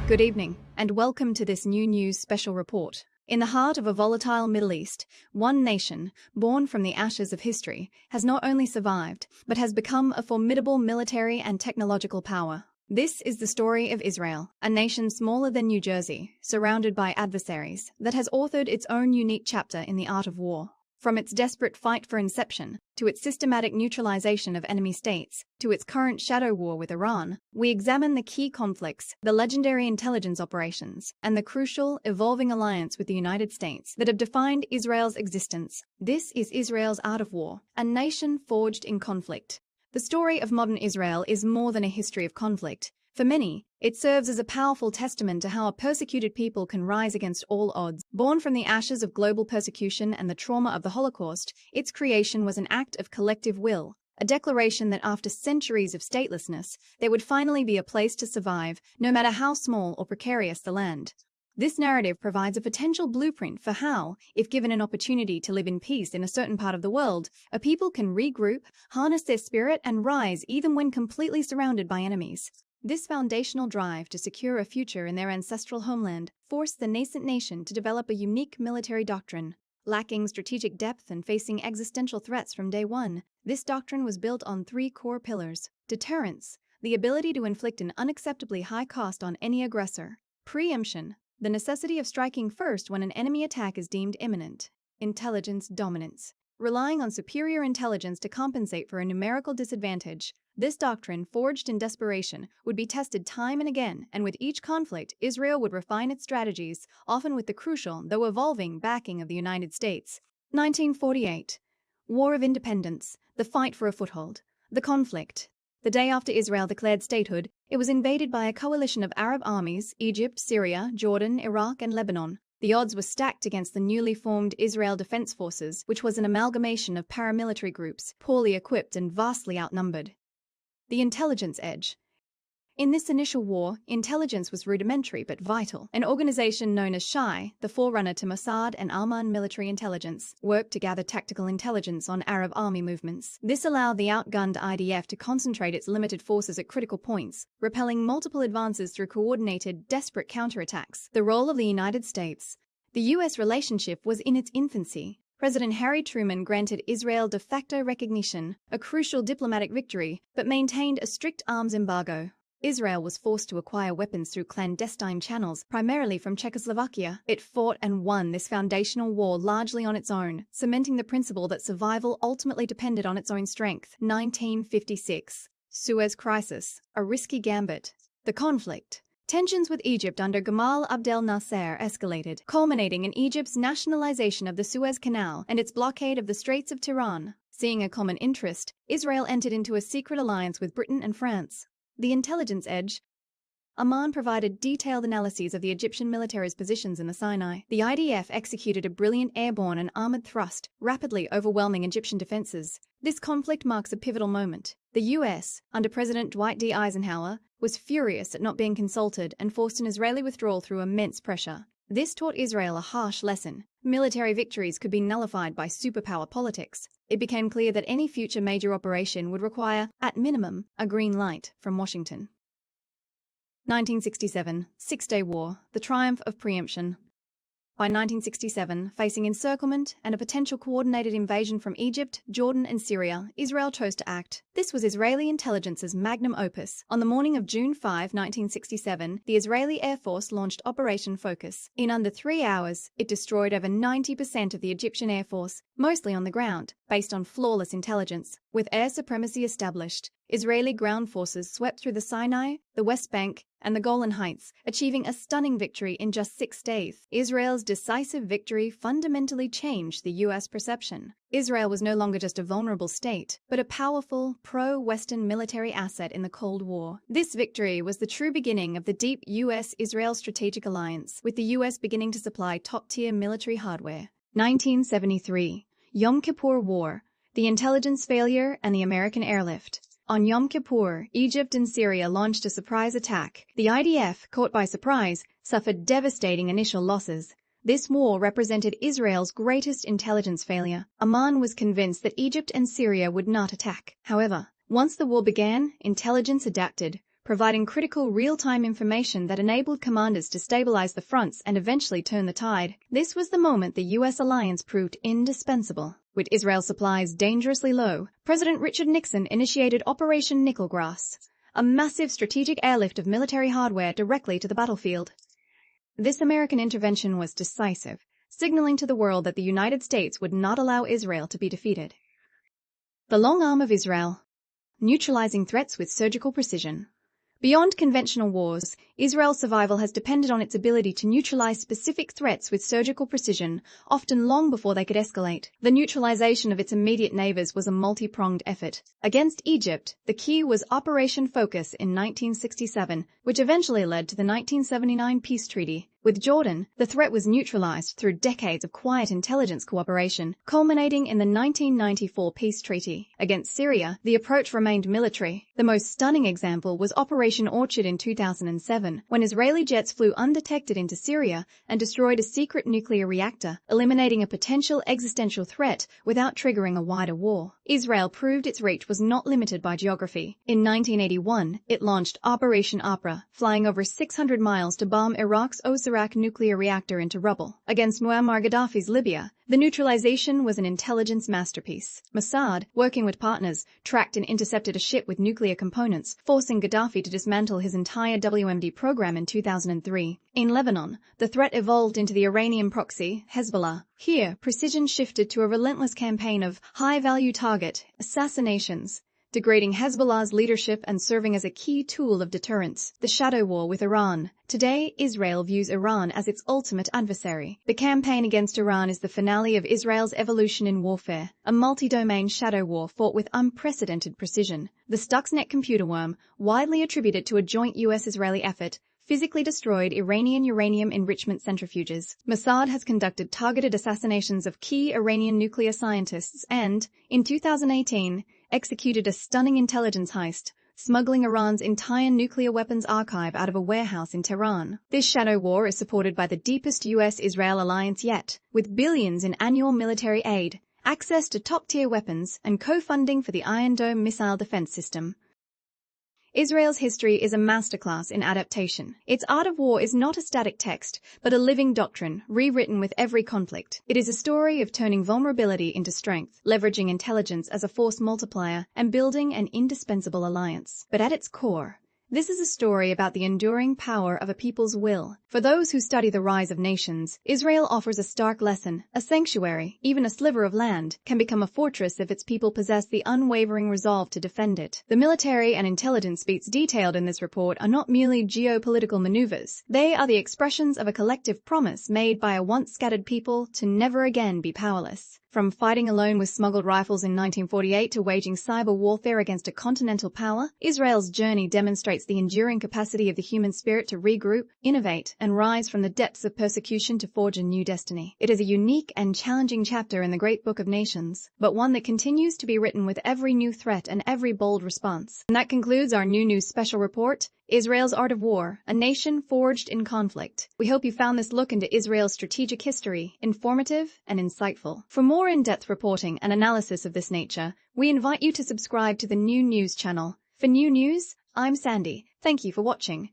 Good evening, and welcome to this New News special report. In the heart of a volatile Middle East, one nation, born from the ashes of history, has not only survived, but has become a formidable military and technological power. This is the story of Israel, a nation smaller than New Jersey, surrounded by adversaries, that has authored its own unique chapter in the art of war. From its desperate fight for inception, to its systematic neutralization of enemy states, to its current shadow war with Iran, we examine the key conflicts, the legendary intelligence operations, and the crucial, evolving alliance with the United States that have defined Israel's existence. This is Israel's art of war, a nation forged in conflict. The story of modern Israel is more than a history of conflict. For many, it serves as a powerful testament to how a persecuted people can rise against all odds. Born from the ashes of global persecution and the trauma of the Holocaust, its creation was an act of collective will, a declaration that after centuries of statelessness, there would finally be a place to survive, no matter how small or precarious the land. This narrative provides a potential blueprint for how, if given an opportunity to live in peace in a certain part of the world, a people can regroup, harness their spirit, and rise even when completely surrounded by enemies. This foundational drive to secure a future in their ancestral homeland forced the nascent nation to develop a unique military doctrine. Lacking strategic depth and facing existential threats from day one, this doctrine was built on three core pillars: deterrence, the ability to inflict an unacceptably high cost on any aggressor; pre-emption, the necessity of striking first when an enemy attack is deemed imminent; intelligence dominance, relying on superior intelligence to compensate for a numerical disadvantage. This doctrine, forged in desperation, would be tested time and again, and with each conflict, Israel would refine its strategies, often with the crucial, though evolving, backing of the United States. 1948. War of Independence, the fight for a foothold. The conflict. The day after Israel declared statehood, it was invaded by a coalition of Arab armies: Egypt, Syria, Jordan, Iraq, and Lebanon. The odds were stacked against the newly formed Israel Defense Forces, which was an amalgamation of paramilitary groups, poorly equipped and vastly outnumbered. The intelligence edge. In this initial war, intelligence was rudimentary but vital. An organization known as SHI, the forerunner to Mossad and Aman military intelligence, worked to gather tactical intelligence on Arab army movements. This allowed the outgunned IDF to concentrate its limited forces at critical points, repelling multiple advances through coordinated, desperate counterattacks. The role of the United States. The U.S. relationship was in its infancy. President Harry Truman granted Israel de facto recognition, a crucial diplomatic victory, but maintained a strict arms embargo. Israel was forced to acquire weapons through clandestine channels, primarily from Czechoslovakia. It fought and won this foundational war largely on its own, cementing the principle that survival ultimately depended on its own strength. 1956. Suez Crisis, a risky gambit. The conflict. Tensions with Egypt under Gamal Abdel Nasser escalated, culminating in Egypt's nationalization of the Suez Canal and its blockade of the Straits of Tiran. Seeing a common interest, Israel entered into a secret alliance with Britain and France. The intelligence edge. Aman provided detailed analyses of the Egyptian military's positions in the Sinai. The IDF executed a brilliant airborne and armored thrust, rapidly overwhelming Egyptian defenses. This conflict marks a pivotal moment. The U.S., under President Dwight D. Eisenhower, was furious at not being consulted and forced an Israeli withdrawal through immense pressure. This taught Israel a harsh lesson. Military victories could be nullified by superpower politics. It became clear that any future major operation would require, at minimum, a green light from Washington. 1967. Six-Day War, the triumph of pre-emption. By 1967, facing encirclement and a potential coordinated invasion from Egypt, Jordan, and Syria, Israel chose to act. This was Israeli intelligence's magnum opus. On the morning of June 5, 1967, the Israeli Air Force launched Operation Focus. In under 3 hours, it destroyed over 90% of the Egyptian Air Force, mostly on the ground, based on flawless intelligence. With air supremacy established, Israeli ground forces swept through the Sinai, the West Bank, and the Golan Heights, achieving a stunning victory in just 6 days. Israel's decisive victory fundamentally changed the U.S. perception. Israel was no longer just a vulnerable state, but a powerful, pro-Western military asset in the Cold War. This victory was the true beginning of the deep U.S.-Israel strategic alliance, with the U.S. beginning to supply top-tier military hardware. 1973. Yom Kippur War, the intelligence failure and the American airlift. On Yom Kippur, Egypt and Syria launched a surprise attack. The IDF, caught by surprise, suffered devastating initial losses. This war represented Israel's greatest intelligence failure. Aman was convinced that Egypt and Syria would not attack. However, once the war began, intelligence adapted. providing critical real-time information that enabled commanders to stabilize the fronts and eventually turn the tide. This was the moment the U.S. alliance proved indispensable. With Israel supplies dangerously low, President Richard Nixon initiated Operation Nickelgrass, a massive strategic airlift of military hardware directly to the battlefield. This American intervention was decisive, signaling to the world that the United States would not allow Israel to be defeated. The long arm of Israel, neutralizing threats with surgical precision. Beyond conventional wars, Israel's survival has depended on its ability to neutralize specific threats with surgical precision, often long before they could escalate. The neutralization of its immediate neighbors was a multi-pronged effort. Against Egypt, the key was Operation Focus in 1967, which eventually led to the 1979 peace treaty. With Jordan, the threat was neutralized through decades of quiet intelligence cooperation, culminating in the 1994 peace treaty. Against Syria, the approach remained military. The most stunning example was Operation Orchard in 2007, when Israeli jets flew undetected into Syria and destroyed a secret nuclear reactor, eliminating a potential existential threat without triggering a wider war. Israel proved its reach was not limited by geography. In 1981, it launched Operation Apra, flying over 600 miles to bomb Iraq's Osirak nuclear reactor into rubble. Against Muammar Gaddafi's Libya, the neutralization was an intelligence masterpiece. Mossad, working with partners, tracked and intercepted a ship with nuclear components, forcing Gaddafi to dismantle his entire WMD program in 2003. In Lebanon, the threat evolved into the Iranian proxy, Hezbollah. Here, precision shifted to a relentless campaign of high-value target assassinations, degrading Hezbollah's leadership and serving as a key tool of deterrence. The shadow war with Iran. Today, Israel views Iran as its ultimate adversary. The campaign against Iran is the finale of Israel's evolution in warfare, a multi-domain shadow war fought with unprecedented precision. The Stuxnet computer worm, widely attributed to a joint U.S.-Israeli effort, physically destroyed Iranian uranium enrichment centrifuges. Mossad has conducted targeted assassinations of key Iranian nuclear scientists and, in 2018, executed a stunning intelligence heist, smuggling Iran's entire nuclear weapons archive out of a warehouse in Tehran. This shadow war is supported by the deepest U.S.-Israel alliance yet, with billions in annual military aid, access to top-tier weapons, and co-funding for the Iron Dome missile defense system. Israel's history is a masterclass in adaptation. Its art of war is not a static text, but a living doctrine, rewritten with every conflict. It is a story of turning vulnerability into strength, leveraging intelligence as a force multiplier, and building an indispensable alliance. But at its core, this is a story about the enduring power of a people's will. For those who study the rise of nations, Israel offers a stark lesson. A sanctuary, even a sliver of land, can become a fortress if its people possess the unwavering resolve to defend it. The military and intelligence feats detailed in this report are not merely geopolitical maneuvers. They are the expressions of a collective promise made by a once-scattered people to never again be powerless. From fighting alone with smuggled rifles in 1948 to waging cyber warfare against a continental power, Israel's journey demonstrates the enduring capacity of the human spirit to regroup, innovate, and rise from the depths of persecution to forge a new destiny. It is a unique and challenging chapter in the Great Book of Nations, but one that continues to be written with every new threat and every bold response. And that concludes our NewNWS special report, Israel's Art of War, a nation forged in conflict. We hope you found this look into Israel's strategic history informative and insightful. For more in-depth reporting and analysis of this nature, we invite you to subscribe to the NewNWS channel. For NewNWS, I'm Sandy. Thank you for watching.